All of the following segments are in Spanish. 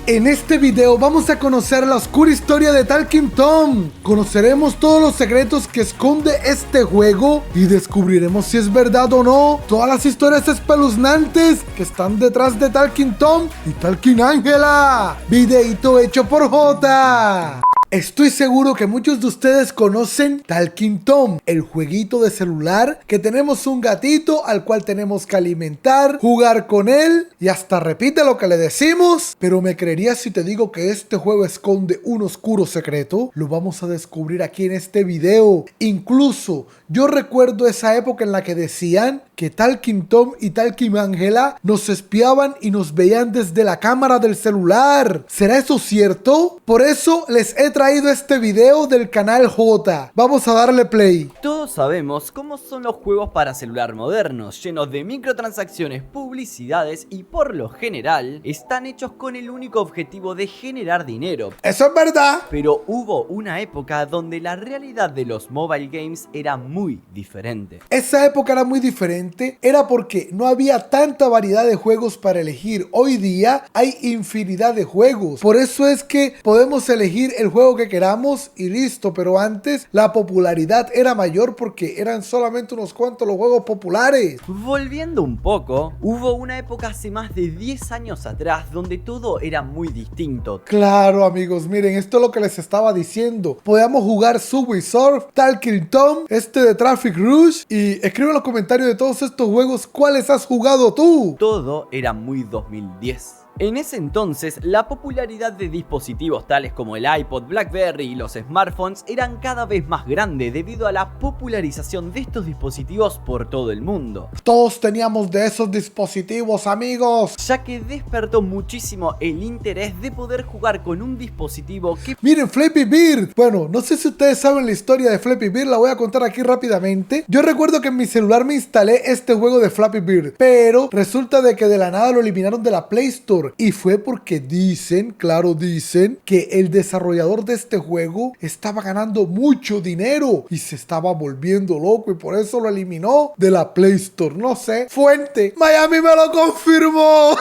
En este video vamos a conocer la oscura historia de Talking Tom. Conoceremos todos los secretos que esconde este juego y descubriremos si es verdad o no todas las historias espeluznantes que están detrás de Talking Tom y Talking Angela. Videito hecho por Jota. Estoy seguro que muchos de ustedes conocen Talking Tom, el jueguito de celular que tenemos un gatito al cual tenemos que alimentar, jugar con él y hasta repite lo que le decimos. Pero me creerías si te digo que este juego esconde un oscuro secreto. Lo vamos a descubrir aquí en este video. Incluso yo recuerdo esa época en la que decían que Talking Tom y Talking Angela nos espiaban y nos veían desde la cámara del celular. ¿Será eso cierto? Por eso les he traído este video del canal J. Vamos a darle play. Todos sabemos cómo son los juegos para celular modernos, llenos de microtransacciones, publicidades y por lo general están hechos con el único objetivo de generar dinero. Eso es verdad. Pero hubo una época donde la realidad de los mobile games era muy diferente. Esa época era muy diferente. Era porque no había tanta variedad de juegos para elegir. Hoy día hay infinidad de juegos. Por eso es que podemos elegir el juego que queramos y listo. Pero antes la popularidad era mayor porque eran solamente unos cuantos los juegos populares. Volviendo un poco, hubo una época hace más de 10 años atrás donde todo era muy distinto. Claro, amigos, miren, esto es lo que les estaba diciendo. Podíamos jugar Subway Surf, Talking Tom, de Traffic Rush, y escribe en los comentarios de todos estos juegos cuáles has jugado tú. Todo era muy 2010. En ese entonces, la popularidad de dispositivos tales como el iPod, BlackBerry y los smartphones eran cada vez más grande debido a la popularización de estos dispositivos por todo el mundo. Todos teníamos de esos dispositivos, amigos, ya que despertó muchísimo el interés de poder jugar con un dispositivo que... Miren, Flappy Bird. Bueno, no sé si ustedes saben la historia de Flappy Bird, la voy a contar aquí rápidamente. Yo recuerdo que en mi celular me instalé este juego de Flappy Bird, pero resulta de que de la nada lo eliminaron de la Play Store. Y fue porque dicen, claro dicen, que el desarrollador de este juego estaba ganando mucho dinero y se estaba volviendo loco y por eso lo eliminó de la Play Store. No sé, fuente, Miami me lo confirmó.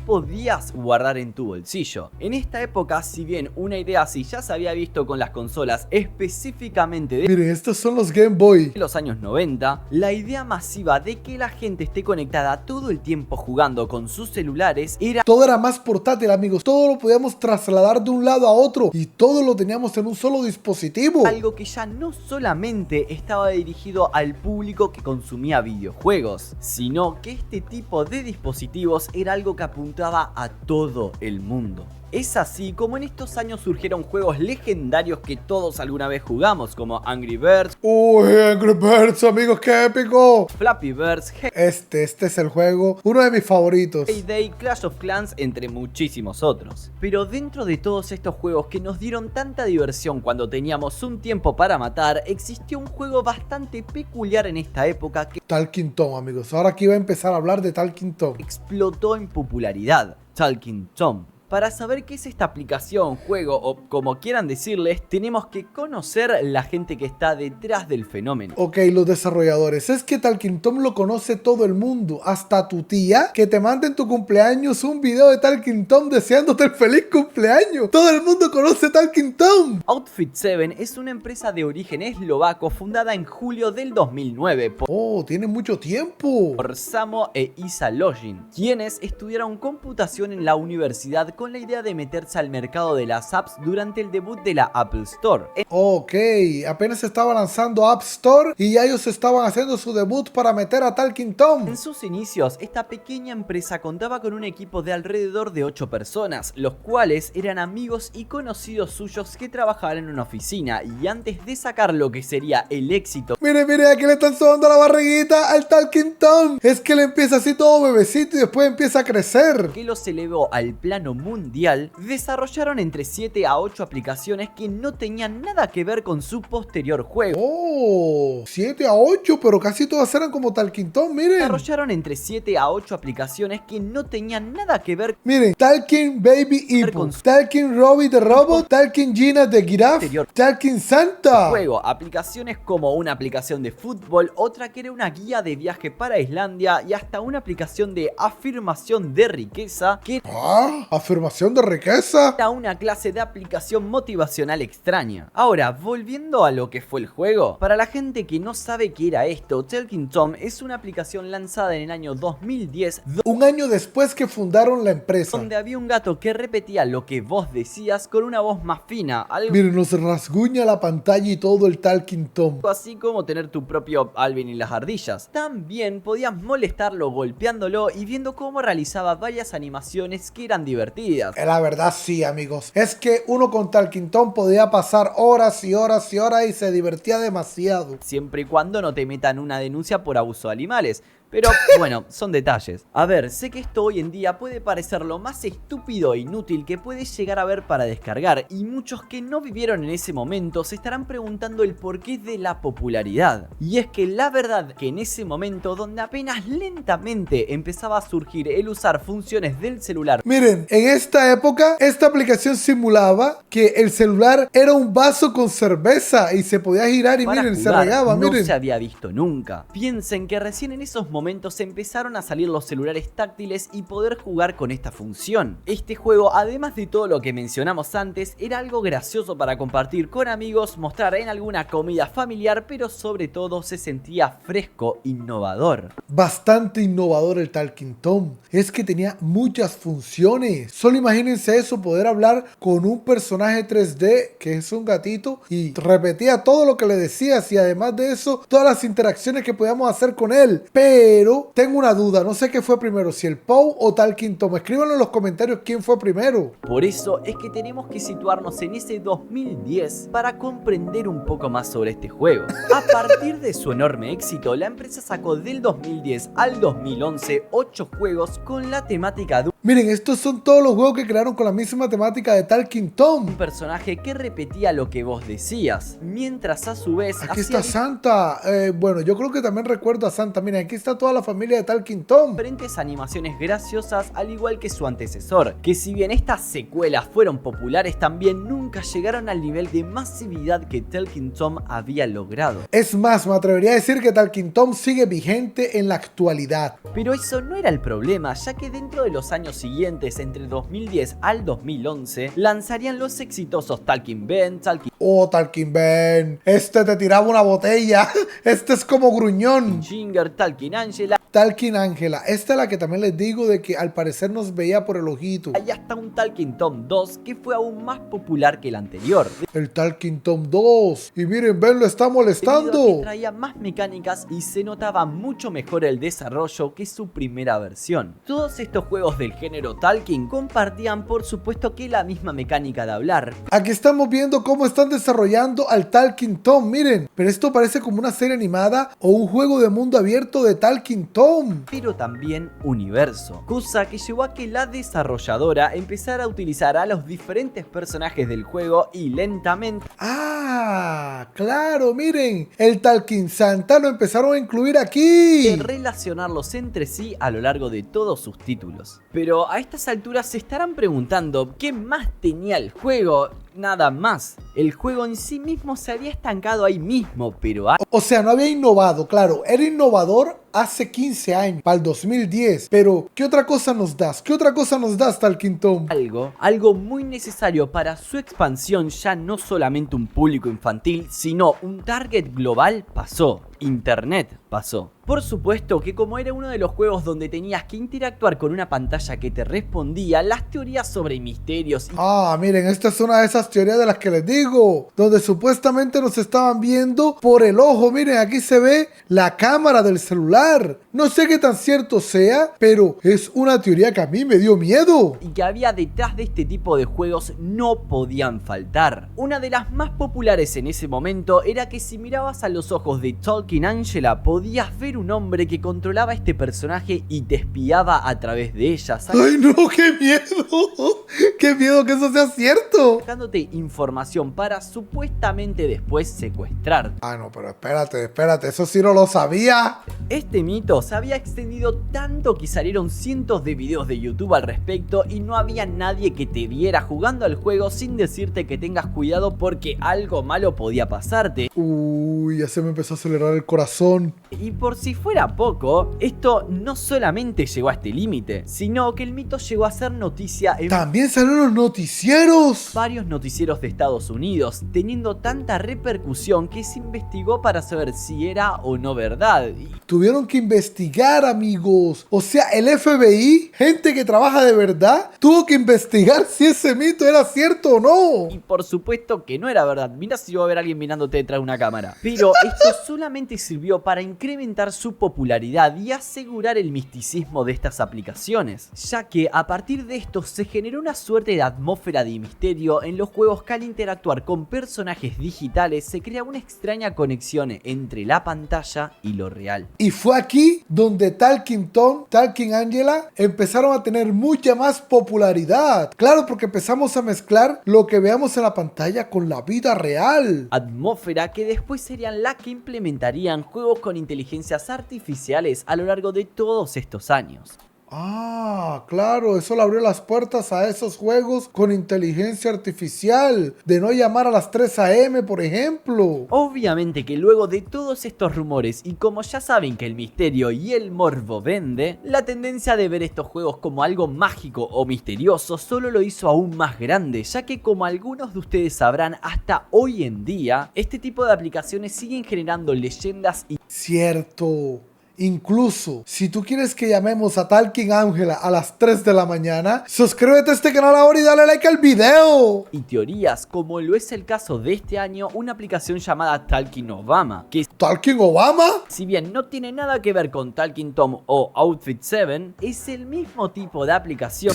podías guardar en tu bolsillo. En esta época, si bien una idea así ya se había visto con las consolas específicamente de... Miren, estos son los Game Boy. los años 90, la idea masiva de que la gente esté conectada todo el tiempo jugando con sus celulares era... Todo era más portátil, amigos. Todo lo podíamos trasladar de un lado a otro y todo lo teníamos en un solo dispositivo. algo que ya no solamente estaba dirigido al público que consumía videojuegos, sino que este tipo de dispositivos era algo que apuntaba a todo el mundo. Es así como en estos años surgieron juegos legendarios que todos alguna vez jugamos, como Angry Birds, Uy, Angry Birds, amigos, qué épico. Flappy Birds, Este es el juego, uno de mis favoritos. Payday, Clash of Clans, entre muchísimos otros. Pero dentro de todos estos juegos que nos dieron tanta diversión cuando teníamos un tiempo para matar, existió un juego bastante peculiar en esta época que Talking Tom, amigos. Ahora aquí iba a empezar a hablar de Talking Tom. explotó en popularidad, Talking Tom. Para saber qué es esta aplicación, juego o como quieran decirles, tenemos que conocer la gente que está detrás del fenómeno. Ok, los desarrolladores. Es que Talking Tom lo conoce todo el mundo. Hasta tu tía, que te manda en tu cumpleaños un video de Talking Tom deseándote el feliz cumpleaños. Todo el mundo conoce Talking Tom. Outfit 7 es una empresa de origen eslovaco fundada en julio del 2009 Oh, tiene mucho tiempo. por Samo e Isa Login, quienes estudiaron computación en la universidad con la idea de meterse al mercado de las apps durante el debut de la Apple Store. Ok, apenas estaba lanzando App Store y ya ellos estaban haciendo su debut para meter a Talking Tom. En sus inicios, esta pequeña empresa contaba con un equipo de alrededor de 8 personas, los cuales eran amigos y conocidos suyos que trabajaban en una oficina, y antes de sacar lo que sería el éxito, Mire, aquí le están sobando la barriguita al Talking Tom. Es que le empieza así todo bebecito y después empieza a crecer. que los elevó al plano mundial, desarrollaron entre 7 a 8 aplicaciones que no tenían nada que ver con su posterior juego. Oh, 7 a 8, pero casi todas eran como Talking Tom, miren. Desarrollaron entre 7 a 8 aplicaciones que no tenían nada que ver Miren, Talking Baby Hippo, Talking Robbie the Robot, Talking Gina the Giraffe, Talking Santa. juego, aplicaciones como una aplicación de fútbol, otra que era una guía de viaje para Islandia y hasta una aplicación de afirmación de riqueza que... Ah, afirmación de riqueza. Era una clase de aplicación motivacional extraña. Ahora, volviendo a lo que fue el juego, para la gente que no sabe qué era esto, Talking Tom es una aplicación lanzada en el año 2010, un año después que fundaron la empresa, donde había un gato que repetía lo que vos decías con una voz más fina, algo miren, nos rasguña la pantalla y todo el Talking Tom. así como tener tu propio Alvin y las ardillas. También podías molestarlo golpeándolo y viendo cómo realizaba varias animaciones que eran divertidas. La verdad sí, amigos, es que uno con Talking Tom podía pasar horas y horas y horas y se divertía demasiado. Siempre y cuando no te metan una denuncia por abuso de animales. Pero bueno, son detalles. A ver, sé que esto hoy en día puede parecer lo más estúpido e inútil que puedes llegar a ver para descargar, y muchos que no vivieron en ese momento se estarán preguntando el porqué de la popularidad. Y es que la verdad que en ese momento, donde apenas lentamente empezaba a surgir el usar funciones del celular, miren, en esta época esta aplicación simulaba que el celular era un vaso con cerveza y se podía girar y para miren, se jugar, regaba, no miren. se había visto nunca. Piensen que recién en esos momentos empezaron a salir los celulares táctiles y poder jugar con esta función. Este juego, además de todo lo que mencionamos antes, era algo gracioso para compartir con amigos, mostrar en alguna comida familiar, pero sobre todo se sentía fresco, innovador. Bastante innovador el Talking Tom. Es que tenía muchas funciones. Solo imagínense eso, poder hablar con un personaje 3D que es un gatito y repetía todo lo que le decías, y además de eso, todas las interacciones que podíamos hacer con él. Pero tengo una duda, no sé qué fue primero, si el Pou o Talking Tom. Escríbanlo en los comentarios quién fue primero. Por eso es que tenemos que situarnos en ese 2010 para comprender un poco más sobre este juego. A partir de su enorme éxito, la empresa sacó del 2010 al 2011 8 juegos con la temática de Miren, estos son todos los juegos que crearon con la misma temática de Talking Tom. un personaje que repetía lo que vos decías, mientras a su vez Aquí hacía está Santa. Bueno, yo creo que también recuerdo a Santa. Miren, aquí está toda la familia de Talking Tom. diferentes animaciones graciosas, al igual que su antecesor, que si bien estas secuelas fueron populares, también nunca llegaron al nivel de masividad que Talking Tom había logrado. Es más, me atrevería a decir que Talking Tom sigue vigente en la actualidad. Pero eso no era el problema, ya que dentro de los años siguientes, entre 2010 al 2011, lanzarían los exitosos Talking Ben, Talking Oh, Talking Ben. Este te tiraba una botella. Este es como gruñón. Ginger, Talking Angela, Talking Angela. Esta es la que también les digo de que al parecer nos veía por el ojito. y hasta un Talking Tom 2 que fue aún más popular que el anterior, El Talking Tom 2. Y miren, Ben lo está debido a que molestando. traía más mecánicas y se notaba mucho mejor el desarrollo que su primera versión. Todos estos juegos del género Talking compartían por supuesto que la misma mecánica de hablar, Aquí estamos viendo cómo están desarrollando al Talking Tom, miren. Pero esto parece como una serie animada o un juego de mundo abierto de Talking Tom. pero también universo, cosa que llevó a que la desarrolladora empezara a utilizar a los diferentes personajes del juego y lentamente Ah, claro, miren. El Talking Santa lo empezaron a incluir aquí. relacionarlos entre sí a lo largo de todos sus títulos. Pero a estas alturas se estarán preguntando ¿qué más tenía el juego? Nada más. El juego en sí mismo se había estancado ahí mismo, pero O sea, no había innovado, claro. Era innovador hace 15 años, para el 2010. Pero, ¿qué otra cosa nos das? ¿Qué otra cosa nos das, Talking Tom? algo muy necesario para su expansión, ya no solamente un público infantil, sino un target global, pasó. Internet pasó. Por supuesto que como era uno de los juegos donde tenías que interactuar con una pantalla que te respondía, las teorías sobre misterios y Ah, miren, esta es una de esas teorías de las que les digo, donde supuestamente nos estaban viendo por el ojo. Miren, aquí se ve la cámara del celular. No sé qué tan cierto sea, pero es una teoría que a mí me dio miedo. que había detrás de este tipo de juegos no podían faltar. Una de las más populares en ese momento era que si mirabas a los ojos de Talking Angela podías ver un hombre que controlaba a este personaje y te espiaba a través de ella, ¡Ay, no! ¡Qué miedo! ¡Qué miedo que eso sea cierto! sacándote información para supuestamente después secuestrar. Ah, no, pero espérate, eso sí no lo sabía. Este mito se había extendido tanto que salieron cientos de videos de YouTube al respecto y no había nadie que te viera jugando al juego sin decirte que tengas cuidado porque algo malo podía pasarte. Uy, ya se me empezó a acelerar el corazón. Y por si fuera poco, esto no solamente llegó a este límite, sino que el mito llegó a ser noticia en También salieron los noticieros. varios noticieros de Estados Unidos, teniendo tanta repercusión que se investigó para saber si era o no verdad. Tuvieron que investigar, amigos. O sea, el FBI, gente que trabaja de verdad, tuvo que investigar si ese mito era cierto o no. Y por supuesto que no era verdad. Mirá si va a haber alguien mirándote detrás de una cámara. Pero esto solamente sirvió para incrementar su popularidad y asegurar el misticismo de estas aplicaciones, ya que a partir de esto se generó una suerte de atmósfera de misterio en los juegos que al interactuar con personajes digitales se crea una extraña conexión entre la pantalla y lo real. Y fue aquí donde Talking Tom, Talking Angela empezaron a tener mucha más popularidad. Claro, porque empezamos a mezclar lo que veamos en la pantalla con la vida real. Atmósfera que después serían la que implementarían juegos con inteligencias artificiales a lo largo de todos estos años. Ah, claro, eso le abrió las puertas a esos juegos con inteligencia artificial, de no llamar a las 3 AM, por ejemplo. Obviamente que luego de todos estos rumores y como ya saben que el misterio y el morbo vende, la tendencia de ver estos juegos como algo mágico o misterioso solo lo hizo aún más grande, ya que como algunos de ustedes sabrán, hasta hoy en día, este tipo de aplicaciones siguen generando leyendas y Cierto. Incluso, si tú quieres que llamemos a Talking Angela a las 3 de la mañana, suscríbete a este canal ahora y dale like al video. teorías, como lo es el caso de este año, una aplicación llamada Talking Obama, que ¿Talking Obama? si bien no tiene nada que ver con Talking Tom o Outfit 7, es el mismo tipo de aplicación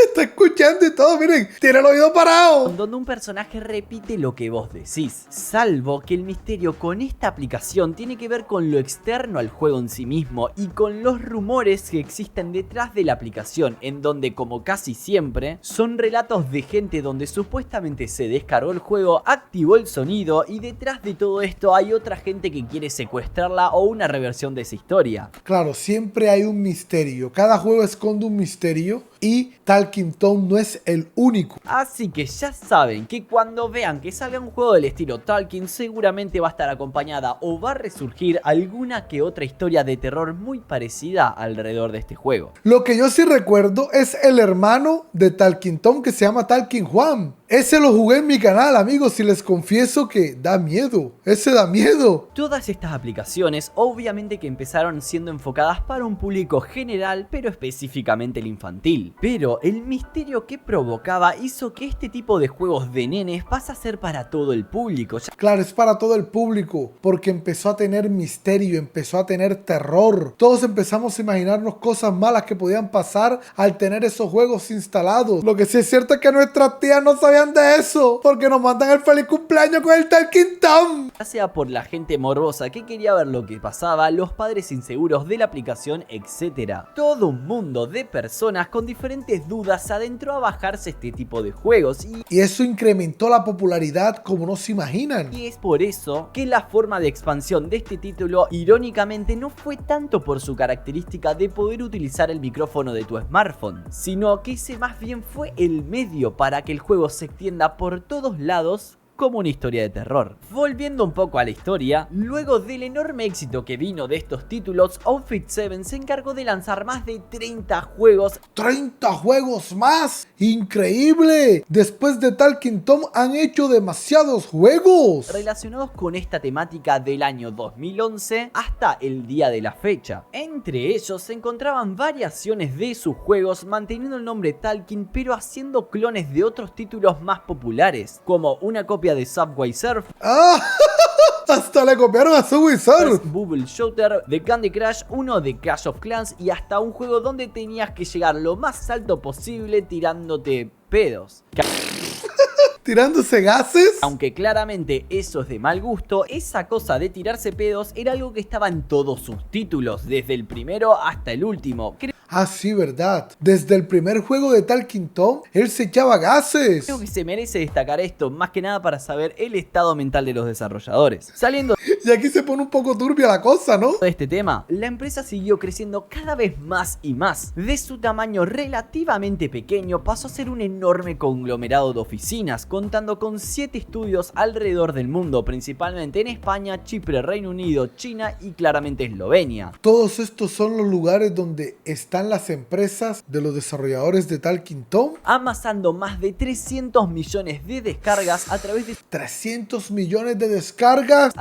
Está escuchando y todo, miren, tiene el oído parado. donde un personaje repite lo que vos decís, salvo que el misterio con esta aplicación tiene que ver con lo externo al juego en sí mismo y con los rumores que existen detrás de la aplicación, en donde como casi siempre son relatos de gente donde supuestamente se descargó el juego, activó el sonido y detrás de todo esto hay otra gente que quiere secuestrarla o una reversión de esa historia. Claro, siempre hay un misterio. Cada juego esconde un misterio y Talking Tom no es el único. Así que ya saben que cuando vean que salga un juego del estilo Talking, seguramente va a estar acompañada o va a resurgir alguna que otra historia de terror muy parecida alrededor de este juego. Lo que yo sí recuerdo es el hermano de Talking Tom que se llama Talking Juan. Ese lo jugué en mi canal, amigos, y les confieso que da miedo. Ese da miedo. Todas estas aplicaciones obviamente que empezaron siendo enfocadas para un público general, pero específicamente el infantil. Pero el misterio que provocaba hizo que este tipo de juegos de nenes pase a ser para todo el público. Claro, es para todo el público, porque empezó a tener misterio, empezó a tener terror. Todos empezamos a imaginarnos cosas malas que podían pasar al tener esos juegos instalados. Lo que sí es cierto es que nuestras tías no sabían de eso, porque nos mandan el feliz cumpleaños con el Talking Tom. Ya sea por la gente morbosa que quería ver lo que pasaba, los padres inseguros de la aplicación, etc. Todo un mundo de personas con diferentes dudas se adentró a bajarse este tipo de juegos y eso incrementó la popularidad como no se imaginan. Y es por eso que la forma de expansión de este título, irónicamente, no fue tanto por su característica de poder utilizar el micrófono de tu smartphone, sino que ese más bien fue el medio para que el juego se extienda por todos lados como una historia de terror. Volviendo un poco a la historia, luego del enorme éxito que vino de estos títulos, Outfit 7 se encargó de lanzar más de 30 juegos. ¡30 juegos más! ¡Increíble! Después de Talking Tom han hecho demasiados juegos Relacionados con esta temática del año 2011 hasta el día de la fecha. Entre ellos se encontraban variaciones de sus juegos manteniendo el nombre Talking pero haciendo clones de otros títulos más populares, como una copia de Subway Surf, hasta le copiaron a Subway Surf, Bubble Shooter, de Candy Crush, uno de Clash of Clans y hasta un juego donde tenías que llegar lo más alto posible tirándote pedos. ¿Tirándose gases? Aunque claramente eso es de mal gusto, esa cosa de tirarse pedos era algo que estaba en todos sus títulos, desde el primero hasta el último. Ah, sí, verdad. Desde el primer juego de Talking Tom, él se echaba gases. Creo que se merece destacar esto, más que nada para saber el estado mental de los desarrolladores. Saliendo Y aquí se pone un poco turbia la cosa, ¿no? de este tema, la empresa siguió creciendo cada vez más y más. De su tamaño relativamente pequeño pasó a ser un enorme conglomerado de oficinas, contando con 7 estudios alrededor del mundo, principalmente en España, Chipre, Reino Unido, China y claramente Eslovenia. Todos estos son los lugares donde están las empresas de los desarrolladores de Talking Tom. Amasando más de 300 millones de descargas a través de 300 millones de descargas.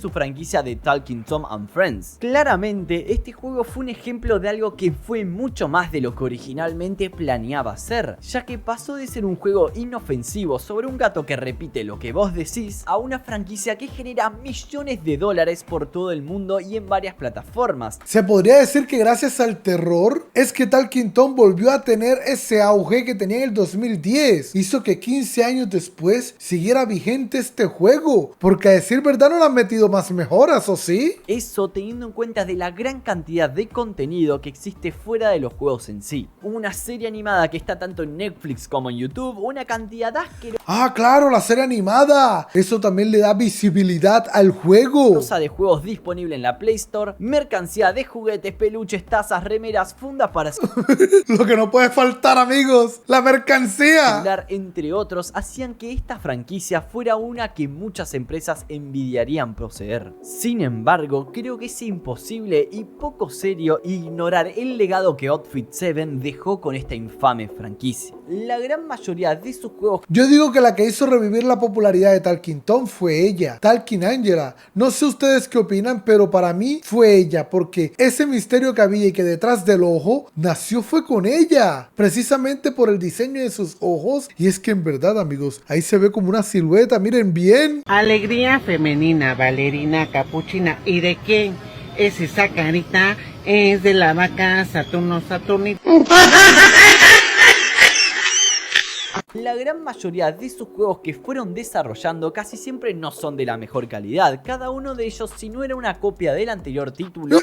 su franquicia de Talking Tom and Friends. Claramente, este juego fue un ejemplo de algo que fue mucho más de lo que originalmente planeaba ser, ya que pasó de ser un juego inofensivo sobre un gato que repite lo que vos decís, a una franquicia que genera millones de dólares por todo el mundo y en varias plataformas. Se podría decir que gracias al terror es que Talking Tom volvió a tener ese auge que tenía en el 2010. Hizo que 15 años después siguiera vigente este juego, porque a decir verdad no le han metido más mejoras, ¿o sí? Eso teniendo en cuenta de la gran cantidad de contenido que existe fuera de los juegos en sí. Una serie animada que está tanto en Netflix como en YouTube, una cantidad asquerosa Ah, claro, la serie animada. Eso también le da visibilidad al juego. de juegos disponible en la Play Store, mercancía de juguetes, peluches, tazas, remeras, fundas para Lo que no puede faltar, amigos, la mercancía. celular, entre otros, hacían que esta franquicia fuera una que muchas empresas envidiarían proceder. Sin embargo, creo que es imposible y poco serio ignorar el legado que Outfit 7 dejó con esta infame franquicia. La gran mayoría de sus juegos Yo digo que la que hizo revivir la popularidad de Talking Tom fue ella, Talking Angela. No sé ustedes qué opinan, pero para mí fue ella, porque ese misterio que había y que detrás del ojo nació fue con ella, precisamente por el diseño de sus ojos. Y es que en verdad, amigos, ahí se ve como una silueta, miren bien. Alegría femenina, bailarina, capuchina. ¿Y de quién es esa carita? Es de la vaca Saturno, Saturnita. La gran mayoría de sus juegos que fueron desarrollando casi siempre no son de la mejor calidad. Cada uno de ellos, si no era una copia del anterior título,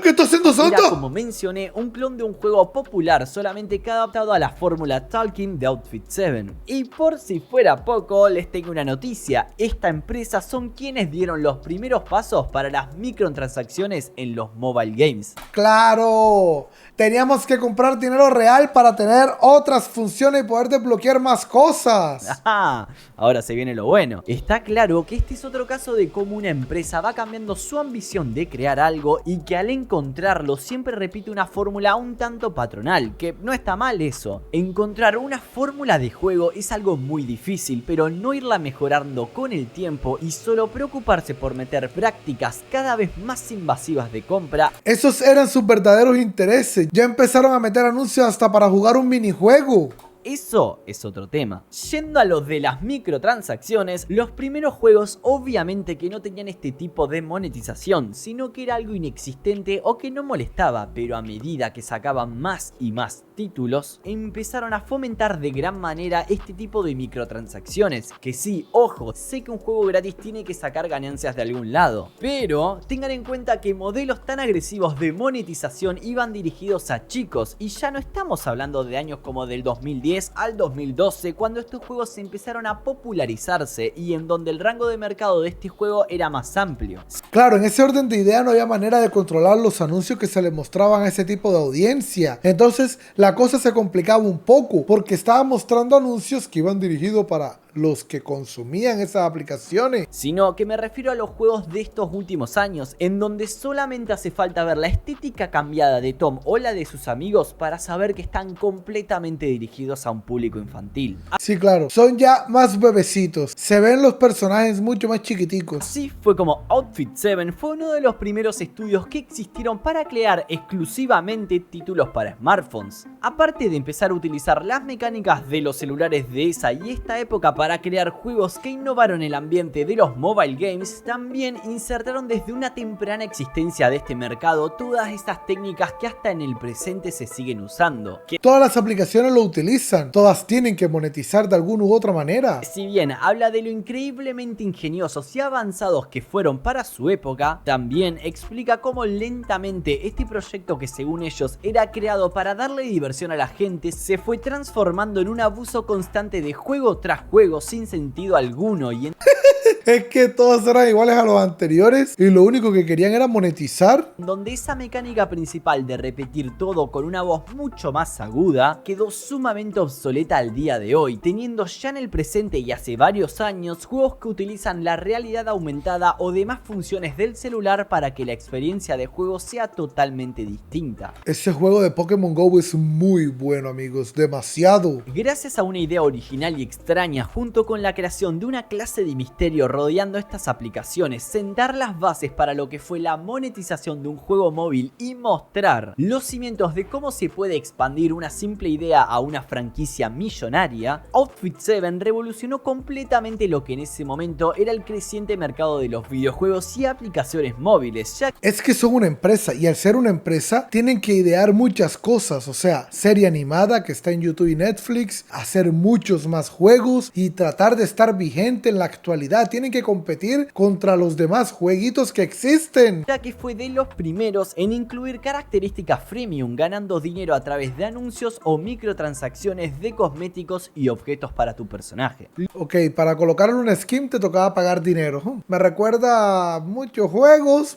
¿Qué está haciendo era, Santa? como mencioné, un clon de un juego popular, solamente que adaptado a la fórmula Talking de Outfit 7. Y por si fuera poco, les tengo una noticia. Esta empresa son quienes dieron los primeros pasos para las microtransacciones en los mobile games. Claro, teníamos que comprar dinero real para tener otras funciones y poder desbloquear más cosas. Ajá, ahora se viene lo bueno. Está claro que este es otro caso de cómo una empresa va cambiando su ambición de crear algo y que al encontrarlo siempre repite una fórmula un tanto patronal, que no está mal eso. Encontrar una fórmula de juego es algo muy difícil, pero no irla mejorando con el tiempo y solo preocuparse por meter prácticas cada vez más invasivas de compra. Esos eran sus verdaderos intereses. Ya empezaron a meter anuncios hasta para jugar un minijuego. Eso es otro tema. Yendo a lo de las microtransacciones, los primeros juegos obviamente que no tenían este tipo de monetización, sino que era algo inexistente o que no molestaba, pero a medida que sacaban más y más títulos, empezaron a fomentar de gran manera este tipo de microtransacciones, que sí, ojo, sé que un juego gratis tiene que sacar ganancias de algún lado, pero tengan en cuenta que modelos tan agresivos de monetización iban dirigidos a chicos, y ya no estamos hablando de años como del 2010 al 2012, cuando estos juegos empezaron a popularizarse y en donde el rango de mercado de este juego era más amplio. Claro, en ese orden de idea no había manera de controlar los anuncios que se le mostraban a ese tipo de audiencia. Entonces la cosa se complicaba un poco porque estaba mostrando anuncios que iban dirigidos para los que consumían esas aplicaciones. Sino que me refiero a los juegos de estos últimos años, en donde solamente hace falta ver la estética cambiada de Tom o la de sus amigos para saber que están completamente dirigidos a un público infantil. Sí, claro, son ya más bebecitos. Se ven los personajes mucho más chiquiticos. Así fue como Outfit 7 fue uno de los primeros estudios que existieron para crear exclusivamente títulos para smartphones. Aparte de empezar a utilizar las mecánicas de los celulares de esa y esta época para para crear juegos que innovaron el ambiente de los mobile games, también insertaron desde una temprana existencia de este mercado todas estas técnicas que hasta en el presente se siguen usando. Todas las aplicaciones lo utilizan, todas tienen que monetizar de alguna u otra manera. Si bien habla de lo increíblemente ingeniosos y avanzados que fueron para su época, también explica cómo lentamente este proyecto, que según ellos era creado para darle diversión a la gente, se fue transformando en un abuso constante de juego tras juego sin sentido alguno y Es que todos eran iguales a los anteriores y lo único que querían era monetizar. donde esa mecánica principal de repetir todo con una voz mucho más aguda quedó sumamente obsoleta al día de hoy, teniendo ya en el presente y hace varios años juegos que utilizan la realidad aumentada o demás funciones del celular para que la experiencia de juego sea totalmente distinta. Ese juego de Pokémon GO es muy bueno, amigos, demasiado. Gracias a una idea original y extraña, junto con la creación de una clase de misterio rodeando estas aplicaciones, sentar las bases para lo que fue la monetización de un juego móvil y mostrar los cimientos de cómo se puede expandir una simple idea a una franquicia millonaria, Outfit 7 revolucionó completamente lo que en ese momento era el creciente mercado de los videojuegos y aplicaciones móviles, ya que Es que son una empresa y al ser una empresa tienen que idear muchas cosas, o sea, serie animada que está en YouTube y Netflix, hacer muchos más juegos y tratar de estar vigente en la actualidad. Tienen que competir contra los demás jueguitos que existen. ya que fue de los primeros en incluir características freemium, ganando dinero a través de anuncios o microtransacciones de cosméticos y objetos para tu personaje. Ok, para colocarle una skin te tocaba pagar dinero. Me recuerda a muchos juegos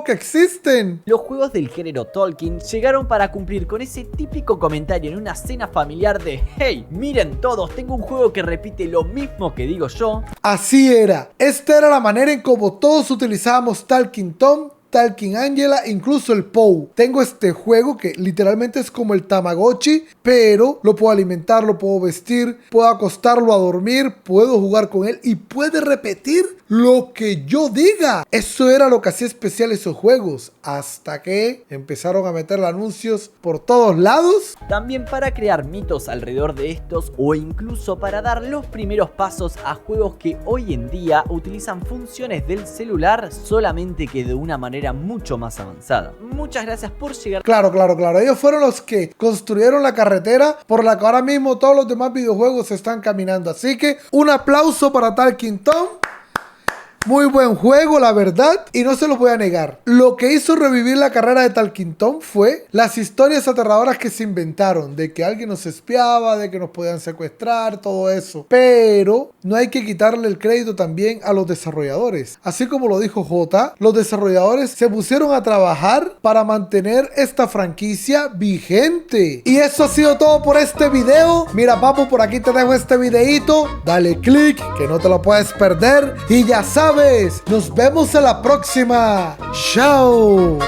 que existen. Los juegos del género Tolkien llegaron para cumplir con ese típico comentario en una cena familiar de "Hey, miren todos, tengo un juego que repite lo mismo que digo yo". Así era. Esta era la manera en como todos utilizábamos Talking Tom, Talking Angela, incluso el Pou. Tengo este juego que literalmente es como el Tamagotchi, pero lo puedo alimentar, lo puedo vestir, puedo acostarlo a dormir, puedo jugar con él y puede repetir lo que yo diga. Eso era lo que hacía especial esos juegos, hasta que empezaron a meter anuncios por todos lados. También para crear mitos alrededor de estos o incluso para dar los primeros pasos a juegos que hoy en día utilizan funciones del celular, solamente que de una manera mucho más avanzada. Muchas gracias por llegar. Claro. Ellos fueron los que construyeron la carretera por la que ahora mismo todos los demás videojuegos están caminando. Así que un aplauso para Talking Tom. Muy buen juego, la verdad, y no se los voy a negar. Lo que hizo revivir la carrera de Talking Tom fue las historias aterradoras que se inventaron, de que alguien nos espiaba, de que nos podían secuestrar, todo eso. Pero no hay que quitarle el crédito también a los desarrolladores. Así como lo dijo J, los desarrolladores se pusieron a trabajar para mantener esta franquicia vigente. Y eso ha sido todo por este video. Mira, papu, por aquí te dejo este videito. Dale click, que no te lo puedes perder. Y ya sabes, nos vemos en la próxima. Chao.